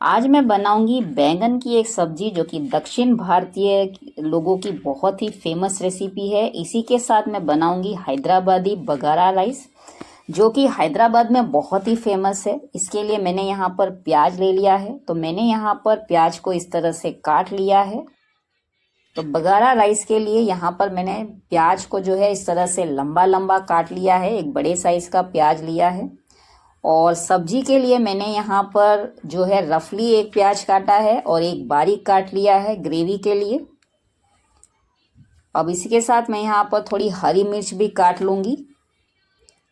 आज मैं बनाऊंगी बैंगन की एक सब्जी जो कि दक्षिण भारतीय लोगों की बहुत ही फेमस रेसिपी है। इसी के साथ मैं बनाऊंगी हैदराबादी बगारा राइस जो कि हैदराबाद में बहुत ही फेमस है। इसके लिए मैंने यहाँ पर प्याज ले लिया है। तो मैंने यहाँ पर प्याज को इस तरह से काट लिया है। तो बगारा राइस के लिए यहाँ पर मैंने प्याज को जो है इस तरह से लंबा लंबा काट लिया है। एक बड़े साइज का प्याज लिया है। और सब्जी के लिए मैंने यहाँ पर जो है रफली एक प्याज काटा है और एक बारीक काट लिया है ग्रेवी के लिए। अब इसी के साथ मैं यहाँ पर थोड़ी हरी मिर्च भी काट लूँगी।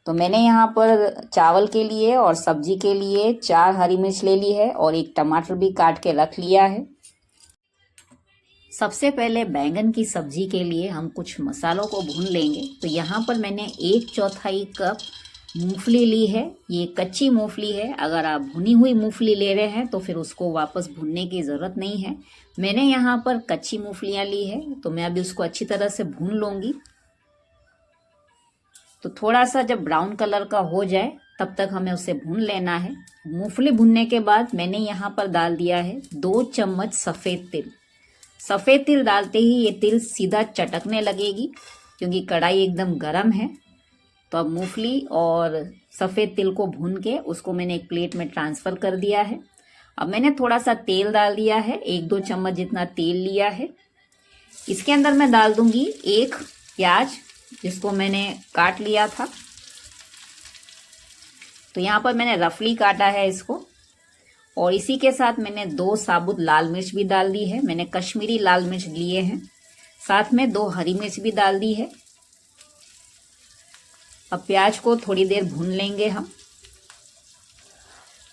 तो मैंने यहाँ पर चावल के लिए और सब्जी के लिए 4 हरी मिर्च ले ली है और एक टमाटर भी काट के रख लिया है। सबसे पहले बैंगन की सब्जी के लिए हम कुछ मसालों को भून लेंगे। तो यहाँ पर मैंने 1/4 कप मूंगफली ली है। ये कच्ची मूंगफली है। अगर आप भुनी हुई मूंगफली ले रहे हैं तो फिर उसको वापस भूनने की ज़रूरत नहीं है। मैंने यहाँ पर कच्ची मूंगफलियाँ ली है। तो मैं अभी उसको अच्छी तरह से भून लूँगी। तो थोड़ा सा जब ब्राउन कलर का हो जाए तब तक हमें उसे भून लेना है। मूंगफली भुनने के बाद मैंने यहाँ पर डाल दिया है 2 चम्मच सफ़ेद तिल। सफ़ेद तिल डालते ही ये तिल सीधा चटकने लगेगी क्योंकि कढ़ाई एकदम गर्म है। तो अब मूंगफली और सफ़ेद तिल को भून के उसको मैंने एक प्लेट में ट्रांसफ़र कर दिया है। अब मैंने थोड़ा सा तेल डाल दिया है। 1-2 चम्मच जितना तेल लिया है। इसके अंदर मैं डाल दूंगी एक प्याज जिसको मैंने काट लिया था। तो यहाँ पर मैंने रफली काटा है इसको। और इसी के साथ मैंने 2 साबुत लाल मिर्च भी डाल दी है। मैंने कश्मीरी लाल मिर्च लिए हैं। साथ में 2 हरी मिर्च भी डाल दी है। अब प्याज को थोड़ी देर भून लेंगे हम।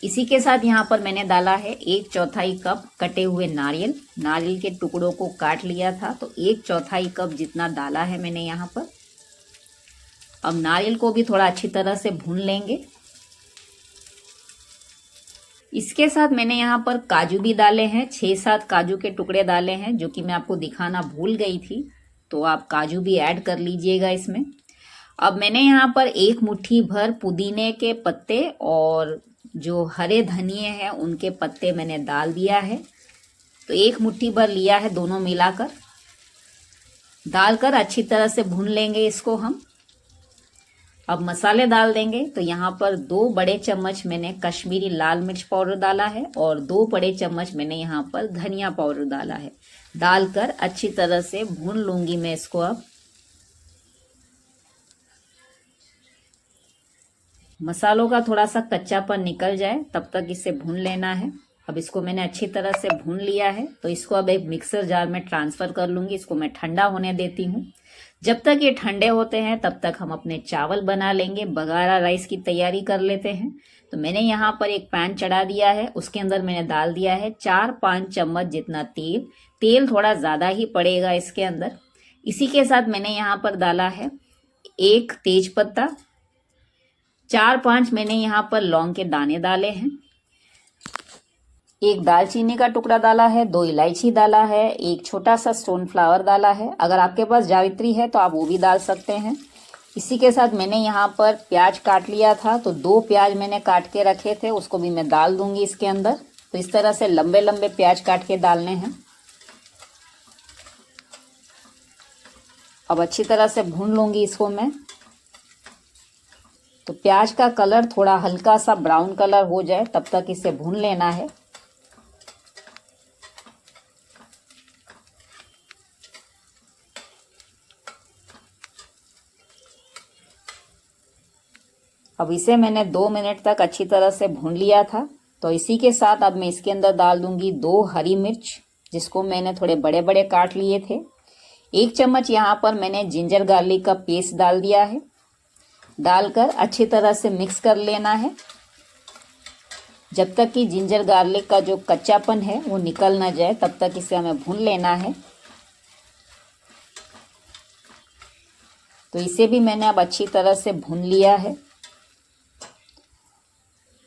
इसी के साथ यहाँ पर मैंने डाला है 1/4 कप कटे हुए नारियल के टुकड़ों को काट लिया था। तो 1/4 कप जितना डाला है मैंने यहाँ पर। अब नारियल को भी थोड़ा अच्छी तरह से भून लेंगे। इसके साथ मैंने यहाँ पर काजू भी डाले हैं। 6-7 काजू के टुकड़े डाले हैं जो कि मैं आपको दिखाना भूल गई थी। तो आप काजू भी ऐड कर लीजिएगा इसमें। अब मैंने यहाँ पर 1 मुट्ठी भर पुदीने के पत्ते और जो हरे धनिए हैं उनके पत्ते मैंने डाल दिया है। तो 1 मुट्ठी भर लिया है, दोनों मिलाकर डालकर अच्छी तरह से भून लेंगे इसको हम। अब मसाले डाल देंगे। तो यहाँ पर 2 बड़े चम्मच मैंने कश्मीरी लाल मिर्च पाउडर डाला है और 2 बड़े चम्मच मैंने यहाँ पर धनिया पाउडर डाला है। डालकर अच्छी तरह से भून लूँगी मैं इसको। अब मसालों का थोड़ा सा कच्चापन निकल जाए तब तक इसे भून लेना है। अब इसको मैंने अच्छी तरह से भून लिया है। तो इसको अब एक मिक्सर जार में ट्रांसफ़र कर लूँगी। इसको मैं ठंडा होने देती हूँ। जब तक ये ठंडे होते हैं तब तक हम अपने चावल बना लेंगे। बगारा राइस की तैयारी कर लेते हैं। तो मैंने यहाँ पर एक पैन चढ़ा दिया है। उसके अंदर मैंने डाल दिया है 4-5 चम्मच जितना तेल। तेल थोड़ा ज़्यादा ही पड़ेगा इसके अंदर। इसी के साथ मैंने यहाँ पर डाला है 1 तेज पत्ता, 4-5 मैंने यहाँ पर लौंग के दाने डाले हैं, 1 दालचीनी का टुकड़ा डाला है, 2 इलायची डाला है, 1 छोटा सा स्टोन फ्लावर डाला है। अगर आपके पास जावित्री है तो आप वो भी डाल सकते हैं। इसी के साथ मैंने यहाँ पर प्याज काट लिया था। तो 2 प्याज मैंने काट के रखे थे, उसको भी मैं डाल दूंगी इसके अंदर। तो इस तरह से लंबे लंबे प्याज काट के डालने हैं। अब अच्छी तरह से भून लूंगी इसको मैं। तो प्याज का कलर थोड़ा हल्का सा ब्राउन कलर हो जाए तब तक इसे भून लेना है। अब इसे मैंने 2 मिनट तक अच्छी तरह से भून लिया था। तो इसी के साथ अब मैं इसके अंदर डाल दूंगी 2 हरी मिर्च जिसको मैंने थोड़े बड़े बड़े काट लिए थे। 1 चम्मच यहाँ पर मैंने जिंजर गार्लिक का पेस्ट डाल दिया है। डालकर अच्छी तरह से मिक्स कर लेना है जब तक कि जिंजर गार्लिक का जो कच्चापन है वो निकल ना जाए तब तक इसे हमें भून लेना है। तो इसे भी मैंने अब अच्छी तरह से भून लिया है।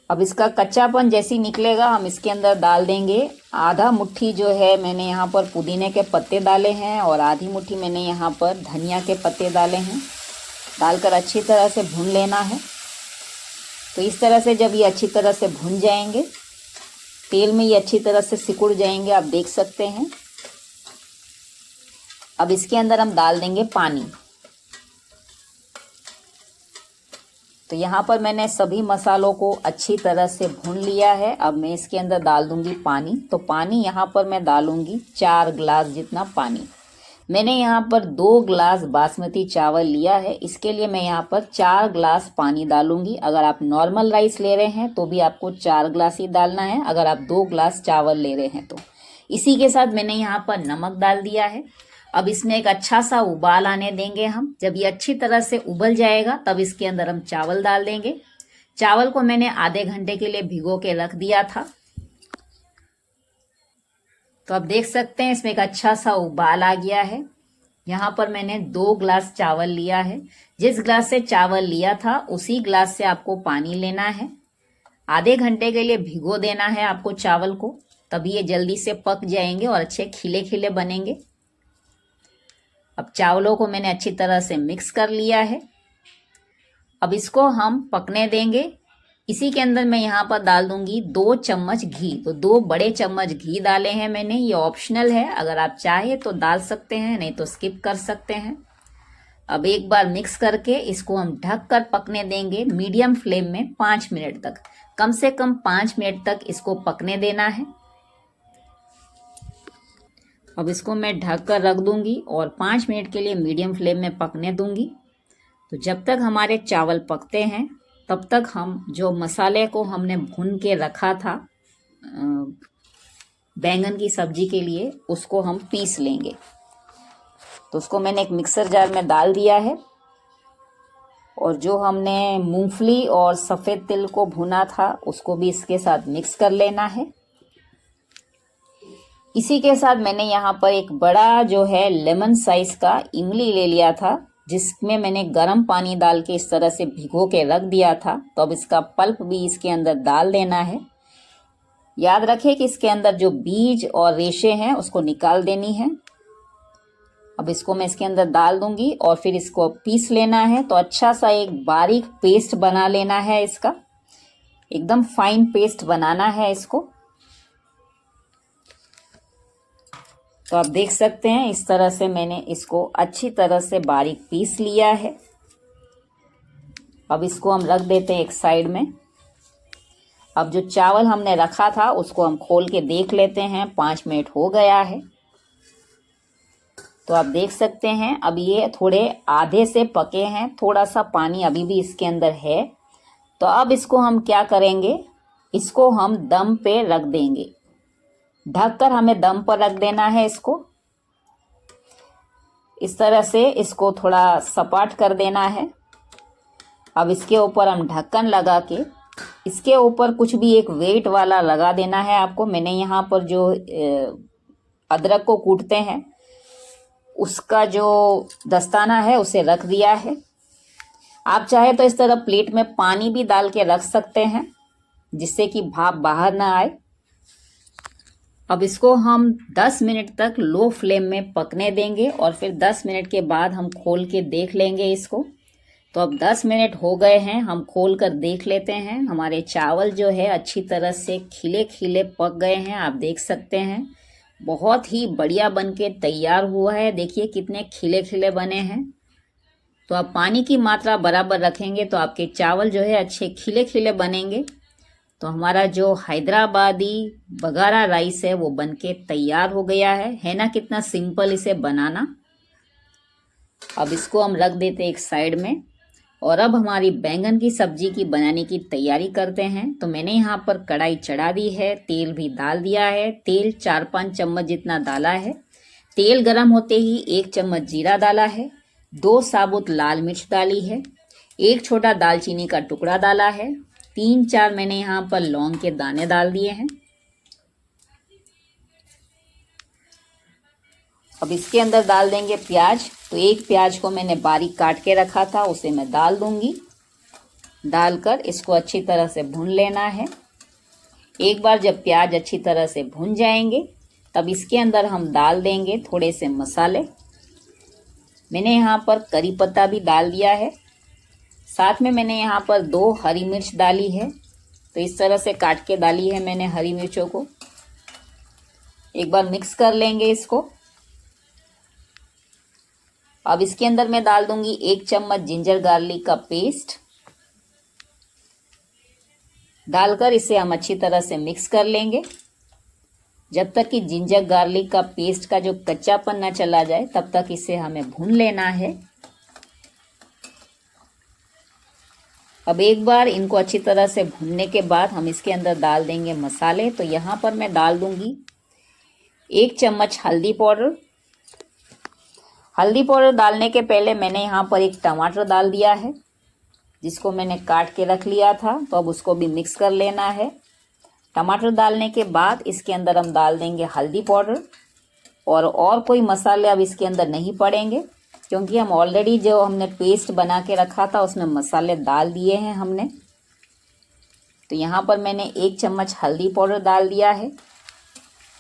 अब इसका कच्चापन जैसे ही निकलेगा हम इसके अंदर डाल देंगे आधा मुट्ठी जो है मैंने यहाँ पर पुदीने के पत्ते डाले हैं और आधी मुट्ठी मैंने यहाँ पर धनिया के पत्ते डाले हैं। डालकर अच्छी तरह से भून लेना है। तो इस तरह से जब ये अच्छी तरह से भुन जाएंगे तेल में ये अच्छी तरह से सिकुड़ जाएंगे, आप देख सकते हैं। अब इसके अंदर हम डाल देंगे पानी। तो यहाँ पर मैंने सभी मसालों को अच्छी तरह से भून लिया है। अब मैं इसके अंदर डाल दूंगी पानी। तो पानी यहाँ पर मैं डालूंगी 4 गिलास जितना पानी। मैंने यहाँ पर 2 गिलास बासमती चावल लिया है, इसके लिए मैं यहाँ पर 4 गिलास पानी डालूंगी। अगर आप नॉर्मल राइस ले रहे हैं तो भी आपको 4 गिलास ही डालना है, अगर आप 2 गिलास चावल ले रहे हैं तो। इसी के साथ मैंने यहाँ पर नमक डाल दिया है। अब इसमें एक अच्छा सा उबाल आने देंगे हम। जब ये अच्छी तरह से उबल जाएगा तब इसके अंदर हम चावल डाल देंगे। चावल को मैंने आधे घंटे के लिए भिगो के रख दिया था। तो आप देख सकते हैं इसमें एक अच्छा सा उबाल आ गया है। यहाँ पर मैंने 2 गिलास चावल लिया है। जिस गिलास से चावल लिया था उसी गिलास से आपको पानी लेना है। आधे घंटे के लिए भिगो देना है आपको चावल को, तभी ये जल्दी से पक जाएंगे और अच्छे खिले खिले बनेंगे। अब चावलों को मैंने अच्छी तरह से मिक्स कर लिया है। अब इसको हम पकने देंगे। इसी के अंदर मैं यहाँ पर डाल दूंगी 2 चम्मच घी। तो 2 बड़े चम्मच घी डाले हैं मैंने, ये ऑप्शनल है, अगर आप चाहे तो डाल सकते हैं, नहीं तो स्किप कर सकते हैं। अब एक बार मिक्स करके इसको हम ढक कर पकने देंगे मीडियम फ्लेम में 5 मिनट तक। कम से कम 5 मिनट तक इसको पकने देना है। अब इसको मैं ढक कर रख दूंगी और 5 मिनट के लिए मीडियम फ्लेम में पकने दूंगी। तो जब तक हमारे चावल पकते हैं तब तक हम जो मसाले को हमने भून के रखा था बैंगन की सब्जी के लिए, उसको हम पीस लेंगे। तो उसको मैंने एक मिक्सर जार में डाल दिया है। और जो हमने मूंगफली और सफ़ेद तिल को भुना था उसको भी इसके साथ मिक्स कर लेना है। इसी के साथ मैंने यहाँ पर एक बड़ा जो है लेमन साइज का इमली ले लिया था, जिसमें मैंने गर्म पानी डाल के इस तरह से भिगो के रख दिया था। तो अब इसका पल्प भी इसके अंदर डाल देना है। याद रखें कि इसके अंदर जो बीज और रेशे हैं उसको निकाल देनी है। अब इसको मैं इसके अंदर डाल दूंगी और फिर इसको पीस लेना है। तो अच्छा सा एक बारीक पेस्ट बना लेना है, इसका एकदम फाइन पेस्ट बनाना है इसको। तो आप देख सकते हैं इस तरह से मैंने इसको अच्छी तरह से बारीक पीस लिया है। अब इसको हम रख देते हैं एक साइड में। अब जो चावल हमने रखा था उसको हम खोल के देख लेते हैं। 5 मिनट हो गया है। तो आप देख सकते हैं अब ये थोड़े आधे से पके हैं, थोड़ा सा पानी अभी भी इसके अंदर है। तो अब इसको हम क्या करेंगे, इसको हम दम पे रख देंगे। ढककर हमें दम पर रख देना है इसको। इस तरह से इसको थोड़ा सपाट कर देना है। अब इसके ऊपर हम ढक्कन लगा के इसके ऊपर कुछ भी एक वेट वाला लगा देना है आपको। मैंने यहाँ पर जो अदरक को कूटते हैं उसका जो दस्ताना है उसे रख दिया है। आप चाहे तो इस तरह प्लेट में पानी भी डाल के रख सकते हैं, जिससे कि भाप बाहर ना आए। अब इसको हम 10 मिनट तक लो फ्लेम में पकने देंगे और फिर 10 मिनट के बाद हम खोल के देख लेंगे इसको। तो अब 10 मिनट हो गए हैं, हम खोल कर देख लेते हैं। हमारे चावल जो है अच्छी तरह से खिले खिले पक गए हैं, आप देख सकते हैं। बहुत ही बढ़िया बन के तैयार हुआ है। देखिए कितने खिले खिले बने हैं। तो आप पानी की मात्रा बराबर रखेंगे तो आपके चावल जो है अच्छे खिले खिले बनेंगे। तो हमारा जो हैदराबादी बघारा राइस है वो बनके तैयार हो गया है ना। कितना सिंपल इसे बनाना। अब इसको हम रख देते एक साइड में और अब हमारी बैंगन की सब्जी की बनाने की तैयारी करते हैं। तो मैंने यहाँ पर कढ़ाई चढ़ा दी है, तेल भी डाल दिया है। तेल 4-5 चम्मच जितना डाला है। तेल गरम होते ही 1 चम्मच जीरा डाला है, 2 साबुत लाल मिर्च डाली है, 1 छोटा दालचीनी का टुकड़ा डाला है, 3-4 मैंने यहाँ पर लौंग के दाने डाल दिए हैं। अब इसके अंदर डाल देंगे प्याज। तो 1 प्याज को मैंने बारीक काट के रखा था, उसे मैं डाल दूंगी। डालकर इसको अच्छी तरह से भून लेना है। एक बार जब प्याज अच्छी तरह से भून जाएंगे तब इसके अंदर हम डाल देंगे थोड़े से मसाले। मैंने यहाँ पर करी पत्ता भी डाल दिया है। साथ में मैंने यहाँ पर 2 हरी मिर्च डाली है। तो इस तरह से काट के डाली है मैंने हरी मिर्चों को। एक बार मिक्स कर लेंगे इसको। अब इसके अंदर मैं डाल दूंगी 1 चम्मच जिंजर गार्लिक का पेस्ट। डालकर इसे हम अच्छी तरह से मिक्स कर लेंगे जब तक कि जिंजर गार्लिक का पेस्ट का जो कच्चापन ना चला जाए, तब तक इसे हमें भून लेना है। अब एक बार इनको अच्छी तरह से भूनने के बाद हम इसके अंदर डाल देंगे मसाले। तो यहाँ पर मैं डाल दूंगी 1 चम्मच हल्दी पाउडर। हल्दी पाउडर डालने के पहले मैंने यहाँ पर एक टमाटर डाल दिया है जिसको मैंने काट के रख लिया था, तो अब उसको भी मिक्स कर लेना है। टमाटर डालने के बाद इसके अंदर हम डाल देंगे हल्दी पाउडर और कोई मसाले अब इसके अंदर नहीं पड़ेंगे, क्योंकि हम ऑलरेडी जो हमने पेस्ट बना के रखा था उसमें मसाले डाल दिए हैं हमने। तो यहाँ पर मैंने 1 चम्मच हल्दी पाउडर डाल दिया है।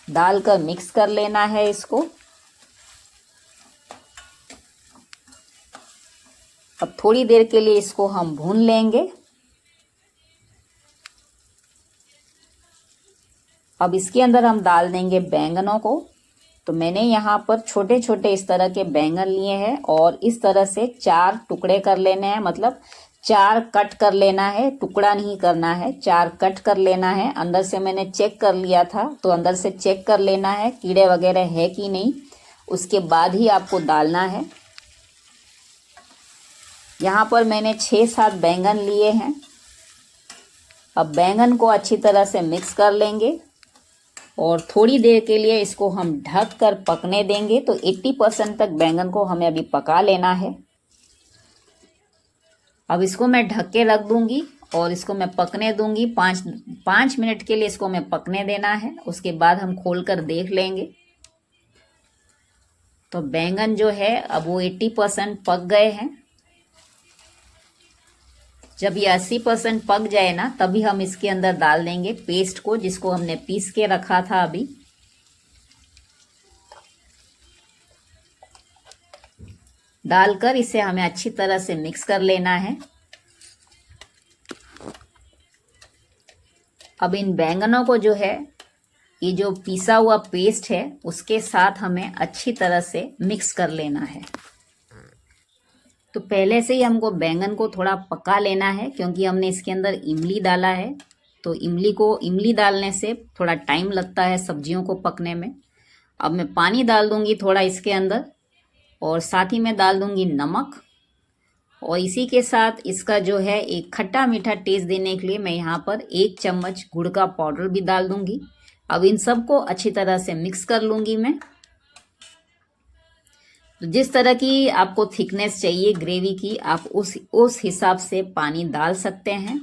डालकर मिक्स कर लेना है इसको। अब थोड़ी देर के लिए इसको हम भून लेंगे। अब इसके अंदर हम डाल देंगे बैंगनों को। तो मैंने यहाँ पर छोटे छोटे इस तरह के बैंगन लिए हैं और इस तरह से 4 टुकड़े कर लेने हैं, मतलब 4 कट कर लेना है, टुकड़ा नहीं करना है, 4 कट कर लेना है। अंदर से मैंने चेक कर लिया था, तो अंदर से चेक कर लेना है कीड़े वगैरह है कि नहीं, उसके बाद ही आपको डालना है। यहाँ पर मैंने 6-7 बैंगन लिए हैं। अब बैंगन को अच्छी तरह से मिक्स कर लेंगे और थोड़ी देर के लिए इसको हम ढक कर पकने देंगे। तो 80% तक बैंगन को हमें अभी पका लेना है। अब इसको मैं ढक के रख दूंगी और इसको मैं पकने दूंगी। 5 मिनट के लिए इसको मैं पकने देना है। उसके बाद हम खोल कर देख लेंगे। तो बैंगन जो है अब वो 80% पक गए हैं। जब ये 80% पक जाए ना, तभी हम इसके अंदर डाल देंगे पेस्ट को, जिसको हमने पीस के रखा था अभी। डालकर इसे हमें अच्छी तरह से मिक्स कर लेना है। अब इन बैंगनों को जो है, ये जो पीसा हुआ पेस्ट है उसके साथ हमें अच्छी तरह से मिक्स कर लेना है। तो पहले से ही हमको बैंगन को थोड़ा पका लेना है, क्योंकि हमने इसके अंदर इमली डाला है। तो इमली डालने से थोड़ा टाइम लगता है सब्जियों को पकने में। अब मैं पानी डाल दूंगी थोड़ा इसके अंदर और साथ ही में डाल दूंगी नमक। और इसी के साथ इसका जो है एक खट्टा मीठा टेस्ट देने के लिए मैं यहाँ पर 1 चम्मच गुड़ का पाउडर भी डाल दूंगी। अब इन सबको अच्छी तरह से मिक्स कर लूंगी मैं। तो जिस तरह की आपको थिकनेस चाहिए ग्रेवी की, आप उस हिसाब से पानी डाल सकते हैं।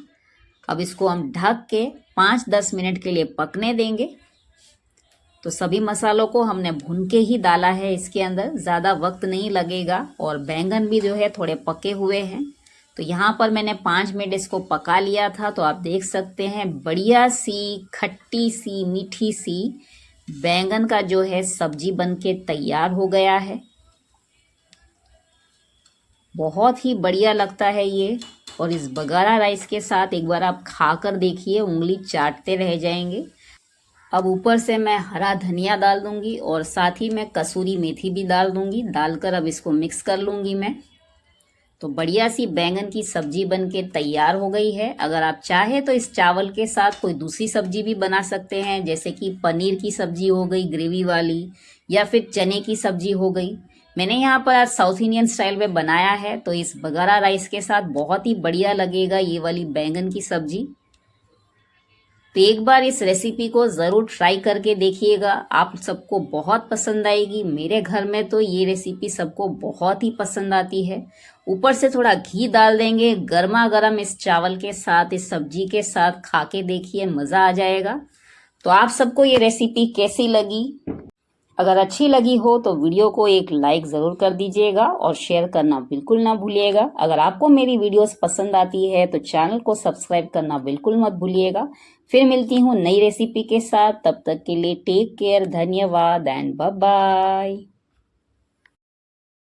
अब इसको हम ढक के 5-10 मिनट के लिए पकने देंगे। तो सभी मसालों को हमने भून के ही डाला है इसके अंदर, ज़्यादा वक्त नहीं लगेगा। और बैंगन भी जो है थोड़े पके हुए हैं। तो यहाँ पर मैंने 5 मिनट इसको पका लिया था। तो आप देख सकते हैं बढ़िया सी खट्टी सी मीठी सी बैंगन का जो है सब्जी बनके तैयार हो गया है। बहुत ही बढ़िया लगता है ये। और इस बगारा राइस के साथ एक बार आप खाकर देखिए, उंगली चाटते रह जाएंगे। अब ऊपर से मैं हरा धनिया डाल दूंगी और साथ ही मैं कसूरी मेथी भी डाल दूंगी। डालकर अब इसको मिक्स कर लूंगी मैं। तो बढ़िया सी बैंगन की सब्जी बनके तैयार हो गई है। अगर आप चाहे तो इस चावल के साथ कोई दूसरी सब्जी भी बना सकते हैं, जैसे कि पनीर की सब्जी हो गई ग्रेवी वाली, या फिर चने की सब्जी हो गई। मैंने यहाँ पर आज साउथ इंडियन स्टाइल में बनाया है। तो इस बगारा राइस के साथ बहुत ही बढ़िया लगेगा ये वाली बैंगन की सब्जी। तो एक बार इस रेसिपी को ज़रूर ट्राई करके देखिएगा, आप सबको बहुत पसंद आएगी। मेरे घर में तो ये रेसिपी सबको बहुत ही पसंद आती है। ऊपर से थोड़ा घी डाल देंगे, गर्मा गर्म इस चावल के साथ, इस सब्जी के साथ खा के देखिए, मज़ा आ जाएगा। तो आप सबको ये रेसिपी कैसी लगी? अगर अच्छी लगी हो तो वीडियो को एक लाइक ज़रूर कर दीजिएगा और शेयर करना बिल्कुल ना भूलिएगा। अगर आपको मेरी वीडियोस पसंद आती है तो चैनल को सब्सक्राइब करना बिल्कुल मत भूलिएगा। फिर मिलती हूँ नई रेसिपी के साथ, तब तक के लिए टेक केयर, धन्यवाद एंड बाय बाय।